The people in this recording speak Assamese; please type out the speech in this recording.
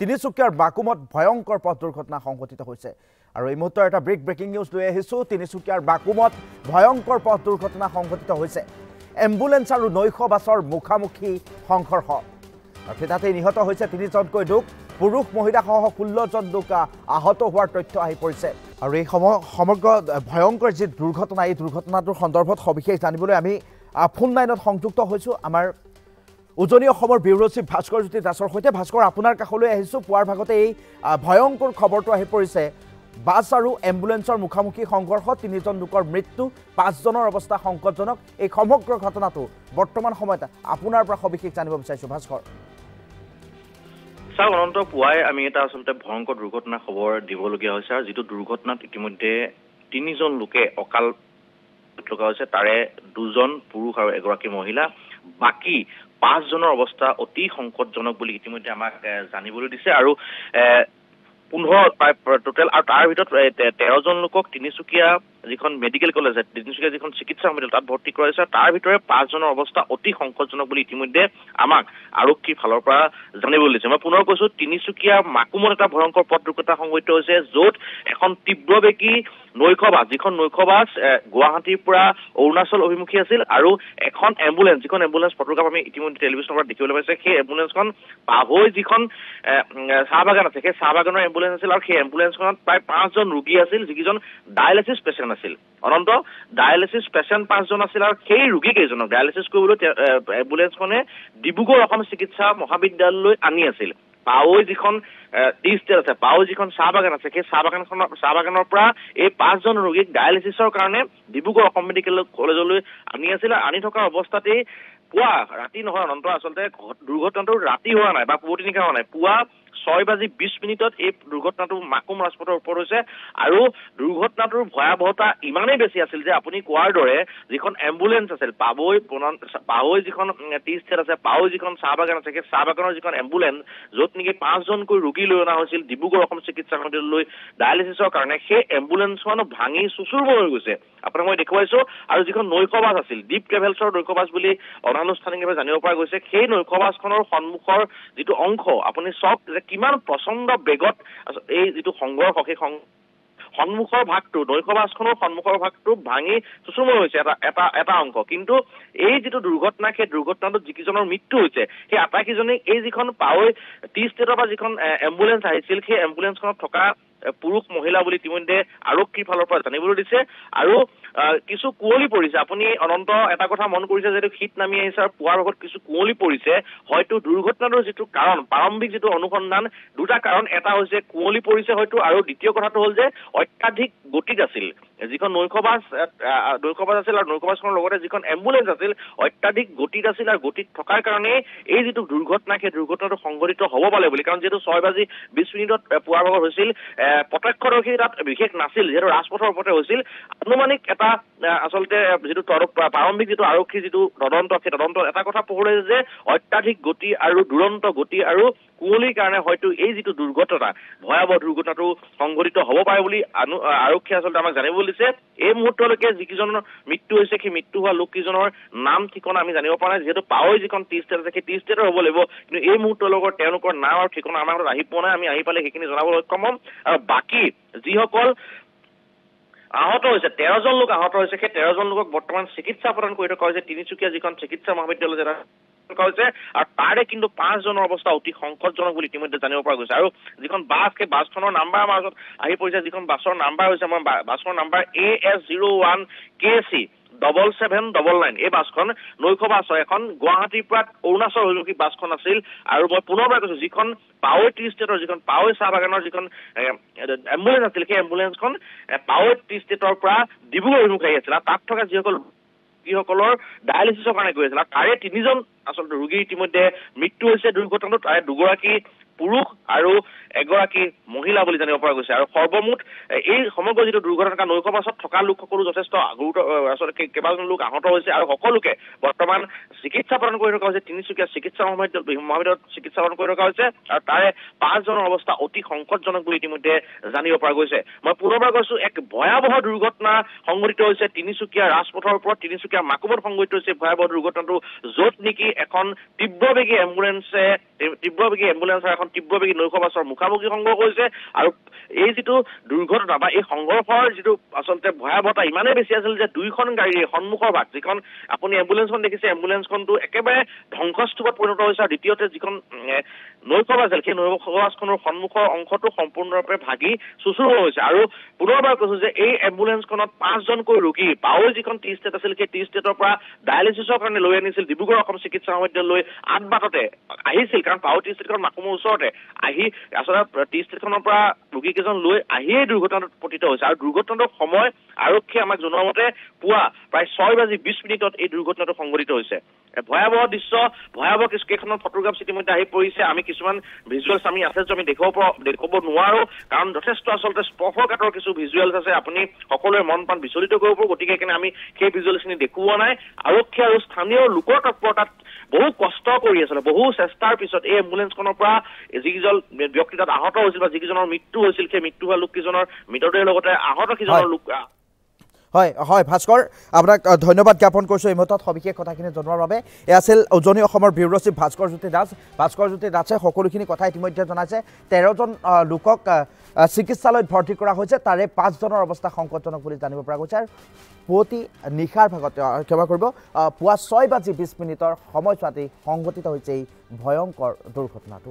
তিনিচুকীয়াৰ বাকুমত ভয়ংকৰ পথ দুৰ্ঘটনা সংঘটিত হৈছে আৰু এই মুহূৰ্তৰ এটা ব্ৰেকিং নিউজ লৈ আহিছোঁ তিনিচুকীয়াৰ বাকুমত ভয়ংকৰ পথ দুৰ্ঘটনা সংঘটিত হৈছে এম্বুলেন্স আৰু নৈশ বাছৰ মুখামুখি সংঘৰ্ষ আৰু তাতে নিহত হৈছে 3জনকৈ লোক পুৰুষ মহিলা সহ 16জন লোক আহত হোৱাৰ তথ্য আহি পৰিছে আৰু এই সমগ্ৰ ভয়ংকৰ যি দুৰ্ঘটনা এই দুৰ্ঘটনাটোৰ সন্দৰ্ভত সবিশেষ জানিবলৈ আমি ফোন লাইনত সংযুক্ত হৈছোঁ আমাৰ উজনি অসমৰ ব্যুৰো চিফ ভাস্কৰ জ্যোতি দাসৰ সৈতে ভাস্কৰ আপোনাৰ কাষলৈ আহিছোঁ পুৱাৰ ভাগতে এই ভয়ংকৰ খবৰটো আহি পৰিছে বাছ আৰু এম্বুলেন্সৰ মুখামুখি সংঘৰ্ষত 3জন লোকৰ মৃত্যু 5জনৰ অৱস্থা সংকটজনক এই সমগ্ৰ ঘটনাটো বৰ্তমান সময়ত আপোনাৰ পৰা সবিশেষ জানিব বিচাৰিছোঁ ভাস্কৰ স্যাৰ অনন্ত পুৱাই আমি এটা আসলতে ভয়ংকৰ দুৰ্ঘটনা খবৰ দিবলগীয়া হৈছে আৰু যিটো দুৰ্ঘটনাত ইতিমধ্যে 3জন লোকে অকাল লগা হৈছে তাৰে 2জন পুৰুষ আৰু এগৰাকী মহিলা বাকি 5জনৰ অৱস্থা অতি সংকটজনক বুলি ইতিমধ্যে আমাক জানিবলৈ দিছে আৰু 15 টোটেল আৰু তাৰ ভিতৰত 13জন লোকক তিনিচুকীয়া যিখন মেডিকেল কলেজ তিনিচুকীয়া যিখন চিকিৎসা মহাবিদ্যালয় তাত ভৰ্তি কৰা হৈছে তাৰ ভিতৰে 5জনৰ অৱস্থা অতি সংকটজনক বুলি ইতিমধ্যে আমাক আৰক্ষীৰ ফালৰ পৰা জানিবলৈ দিছে মই পুনৰ কৈছো তিনিচুকীয়া মাকুমত এটা ভয়ংকৰ পথ দুৰ্ঘটনা সংঘটিত হৈছে য'ত এখন তীব্ৰবেগী নৈশ বাছ যিখন নৈশ বাছ গুৱাহাটীৰ পৰা অৰুণাচল অভিমুখী আছিল আৰু এখন এম্বুলেন্স যিখন এম্বুলেন্স ফটোগ্ৰাফ আমি ইতিমধ্যে টেলিভিছনৰ পৰা দেখিবলৈ পাইছে সেই এম্বুলেন্সখন পাভৈ যিখন চাহ বাগান আছে সেই চাহ বাগানৰ এম্বুলেন্স আছিল আৰু সেই এম্বুলেন্সখনত প্ৰায় 5জন ৰোগী আছিল যিকেইজন ডায়ালিচিছ পেচেণ্ট আছিল অনন্ত ডায়ালিচিছ পেচেণ্ট 5জন আছিল আৰু সেই ৰোগী কেইজনক ডায়ালিচিছ কৰিবলৈ এম্বুলেন্সখনে ডিব্ৰুগড় অসম চিকিৎসা মহাবিদ্যালয়লৈ আনি আছিল পাৱৈ যিখন টি ষ্টেট আছে পাৱৈ যিখন চাহ বাগান আছে সেই চাহ বাগানৰ পৰা এই 5জন ৰোগীক ডায়ালিচিছৰ কাৰণে ডিব্ৰুগড় অসম মেডিকেল কলেজলৈ আনি আছিল আনি থকা অৱস্থাতেই পুৱা ৰাতি নহয় অনন্ত আচলতে দুৰ্ঘটনাটো ৰাতি হোৱা নাই বা পুৱতি নিশা হোৱা নাই পুৱা 6:20 এই দুৰ্ঘটনাটো মাকুম ৰাজপথৰ ওপৰত হৈছে আৰু দুৰ্ঘটনাটোৰ ভয়াৱহতা ইমানেই বেছি আছিল যে আপুনি কোৱাৰ দৰে যিখন এম্বুলেন্স আছিল পাৱৈ যিখন টি ষ্টেট আছে পাৱৈ যিখন চাহ বাগান আছে সেই চাহ বাগানৰ যিখন এম্বুলেন্স য'ত নেকি 5জনকৈ ৰোগী লৈ অনা হৈছিল ডিব্ৰুগড় অসম চিকিৎসা মহাবিদ্যালয়লৈ ডায়ালিচিছৰ কাৰণে সেই এম্বুলেন্সখন ভাঙি চুচুৰমুৰ হৈ গৈছে আপোনাক মই দেখুৱাইছো আৰু যিখন নৈশ বাছ আছিল ডিপ ট্ৰেভেলছৰ নৈশ বাছ বুলি অনানুষ্ঠানিকভাৱে জানিব পৰা গৈছে সেই নৈশ বাছখনৰ সন্মুখৰ যিটো অংশ আপুনি চব কিমান প্ৰচণ্ড বেগত এই যিটো সংঘৰ্ষ সেই সন্মুখৰ ভাগটো নৈশ বাছখনৰ সন্মুখৰ ভাগটো ভাঙি চুচুৰমুৰ হৈছে এটা অংশ কিন্তু এই যিটো দুৰ্ঘটনা সেই দুৰ্ঘটনাটোত যিকেইজনৰ মৃত্যু হৈছে সেই আটাইকেইজনেই এই যিখন পাৱৈ টি ষ্টেটৰ পৰা যিখন এম্বুলেন্স আহিছিল সেই এম্বুলেন্সখনত থকা পুৰুষ মহিলা বুলি ইতিমধ্যে আৰক্ষীৰ ফালৰ পৰা জানিবলৈ দিছে আৰু কিছু কুঁৱলী পৰিছে আপুনি অনন্ত এটা কথা মন কৰিছে যিটো শীত নামি আহিছে আৰু পুৱাৰ ভাগত কিছু কুঁৱলী পৰিছে হয়তো দুৰ্ঘটনাটোৰ যিটো কাৰণ প্ৰাৰম্ভিক যিটো অনুসন্ধান দুটা কাৰণ এটা হৈছে কুঁৱলী পৰিছে হয়তো আৰু দ্বিতীয় কথাটো হ'ল যে অত্যাধিক গতিত আছিল যিখন নৈশ বাছ আছিল আৰু নৈশ বাছখনৰ লগতে যিখন এম্বুলেন্স আছিল অত্যাধিক গতিত আছিল আৰু গতিত থকাৰ কাৰণে এই যিটো দুৰ্ঘটনা সেই দুৰ্ঘটনাটো সংঘটিত হ'ব পাৰে বুলি কাৰণ যিহেতু 6:20 পুৱাৰ ভাগত হৈছিল প্ৰত্যক্ষদৰ্শী তাত বিশেষ নাছিল যিহেতু ৰাজপথৰ ওপৰতে হৈছিল আনুমানিক এটা আচলতে যিটো প্ৰাৰম্ভিক যিটো আৰক্ষী যিটো তদন্ত সেই তদন্তত এটা কথা পোহৰে যে অত্যাধিক গতি আৰু দুৰন্ত গতি আৰু কুঁৱলীৰ কাৰণে হয়তো এই যিটো দুৰ্ঘটনা ভয়াৱহ দুৰ্ঘটনাটো সংঘটিত হ'ব পাৰে বুলি আৰক্ষীয়ে আচলতে আমাক জানিবলৈ দিছে এই মুহূৰ্তলৈকে যিকেইজনৰ মৃত্যু হৈছে সেই মৃত্যু হোৱা লোককেইজনৰ নাম ঠিকনা আমি জানিব পৰা নাই যিহেতু পাৱৈ যিখন টি ষ্টেট আছে সেই টি ষ্টেটৰ হ'ব লাগিব কিন্তু এই মুহূৰ্তলৈকে তেওঁলোকৰ নাম আৰু ঠিকনা আমাৰ হাতত আহি পোৱা নাই আমি আহি পালে সেইখিনি জনাবলৈ সক্ষম হ'ম আৰু বাকী যিসকল আহত হৈছে 13জন লোক আহত হৈছে সেই 13জন লোকক বৰ্তমান চিকিৎসা প্ৰদান কৰি থকা হৈছে তিনিচুকীয়া যিখন চিকিৎসা মহাবিদ্যালয় হৈছে আৰু তাৰে কিন্তু 5জনৰ অৱস্থা অতি সংকটজনক বুলি ইতিমধ্যে জানিব পৰা গৈছে আৰু যিখন বাছ সেই বাছখনৰ নাম্বাৰ আমাৰ মাজত আহি পৰিছে যিখন বাছৰ নাম্বাৰ হৈছে আমাৰ বাছৰ নাম্বাৰ AS01KC 7799 এই বাছখন নৈশ বাছ হয় এখন গুৱাহাটীৰ পৰা অৰুণাচল অভিমুখী বাছখন আছিল আৰু মই পুনৰবাৰ কৈছো যিখন পাৱৈ টি ষ্টেটৰ যিখন পাৱৈ চাহ বাগানৰ যিখন এম্বুলেন্স আছিল সেই এম্বুলেন্সখন পাৱৈ টি ষ্টেটৰ পৰা ডিব্ৰুগড় অভিমুখী আহি আছিল আৰু তাত থকা যিসকলৰ ডায়ালিচিছৰ কাৰণে গৈ আছিল আৰু তাৰে 3জন আচলতে ৰোগী ইতিমধ্যে মৃত্যু হৈছে দুৰ্ঘটনাটোত তাৰে 2গৰাকী পুৰুষ আৰু এগৰাকী মহিলা বুলি জানিব পৰা গৈছে আৰু সৰ্বমুঠ এই সমগ্ৰ যিটো দুৰ্ঘটনা নৈশ বাছত থকা লোকসকলো যথেষ্ট আচলতে কেইবাজন লোক আহত হৈছে আৰু সকলোকে বৰ্তমান চিকিৎসা প্ৰদান কৰি থকা হৈছে তিনিচুকীয়া চিকিৎসা মহাবিদ্যালয়ত চিকিৎসা প্ৰদান কৰি থকা হৈছে আৰু তাৰে 5জনৰ অৱস্থা অতি সংকটজনক বুলি ইতিমধ্যে জানিব পৰা গৈছে মই পুনৰবাৰ কৈছো এক ভয়াৱহ দুৰ্ঘটনা সংঘটিত হৈছে তিনিচুকীয়া ৰাজপথৰ ওপৰত তিনিচুকীয়া মাকুমত সংঘটিত হৈছে ভয়াৱহ দুৰ্ঘটনাটো য'ত নেকি এখন তীব্ৰবেগী এম্বুলেন্সৰ এখন এখন তীব্ৰবেগী নৈশ বাছৰ মুখামুখি সংঘৰ্ষ হৈছে আৰু এই যিটো দুৰ্ঘটনা বা এই সংঘৰ্ষৰ যিটো আচলতে ভয়াৱহতা ইমানেই বেছি আছিল যে দুইখন গাড়ীৰ সন্মুখৰ ভাগ যিখন আপুনি এম্বুলেন্সখন দেখিছে এম্বুলেন্সখনটো একেবাৰে ধ্বংসস্তূপত পৰিণত হৈছে আৰু দ্বিতীয়তে যিখন নৈশ বাছ আছিল সেই নৈশ বাছখনৰ সন্মুখৰ অংশটো সম্পূৰ্ণৰূপে ভাগি চুচুৰ হৈছে আৰু পুনৰবাৰ কৈছো যে এই এম্বুলেন্সখনত 5জনকৈ ৰোগী পাৱৈ যিখন টি ষ্টেট আছিল সেই টি ষ্টেটৰ পৰা ডায়ালিচিছৰ কাৰণে লৈ আনিছিল ডিব্ৰুগড় অসম চিকিৎসা মহাবিদ্যালয়লৈ আঠবাটতে আহিছিল কাৰণ পাৱৈ টি ষ্টেটখন মাকুমৰ ওচৰতে আহি আচলতে টি ষ্টেটখনৰ পৰা ৰোগীকেইজন লৈ আহিয়েই দুৰ্ঘটনাত পতিত হৈছে আৰু দুৰ্ঘটনাটোৰ সময় আৰক্ষীয়ে আমাক জনোৱা মতে পুৱা প্ৰায় 6:20 এই দুৰ্ঘটনাটো সংঘটিত হৈছে ভয়াৱহ দৃশ্য ভয়াৱহ কেইখনৰ ফটোগ্ৰাফ ইতিমধ্যে আহি পৰিছে আমি কিছুমান ভিজুৱেলছ আমি আছে আমি দেখুৱাব নোৱাৰো কাৰণ যথেষ্ট আচলতে স্পৰ্শকাতৰ কিছু ভিজুৱেলছ আছে আপুনি সকলোৰে মন প্ৰাণ বিচলিত কৰিব গতিকে কেনে আমি সেই ভিজুৱেলছখিনি দেখুওৱা নাই আৰক্ষী আৰু স্থানীয় লোকৰ তৎপৰতাত বহু কষ্ট কৰি আছিলে বহু চেষ্টাৰ পিছত এই এম্বুলেন্সখনৰ পৰা যিকেইজন ব্যক্তি তাত আহত হৈছিল বা যিকেইজনৰ মৃত্যু হৈছিল সেই মৃত্যু হোৱা লোককেইজনৰ মৃতদেহৰ লগতে আহত কেইজনৰ লোক হয় হয় ভাস্কৰ আপোনাক ধন্যবাদ জ্ঞাপন কৰিছোঁ এই মুহূৰ্তত সবিশেষ কথাখিনি জনোৱাৰ বাবে এয়া আছিল উজনি অসমৰ ব্যুৰ চিফ ভাস্কৰ জ্যোতি দাসে সকলোখিনি কথা ইতিমধ্যে জনাইছে 13জন লোকক চিকিৎসালয়ত ভৰ্তি কৰা হৈছে তাৰে 5জনৰ অৱস্থা সংকটজনক বুলি জানিব পৰা গৈছে আৰু পুৱতি নিশাৰ ভাগত ক্ষমা কৰিব পুৱা 6:20 সময়ছোৱাতেই সংঘটিত হৈছে এই ভয়ংকৰ দুৰ্ঘটনাটো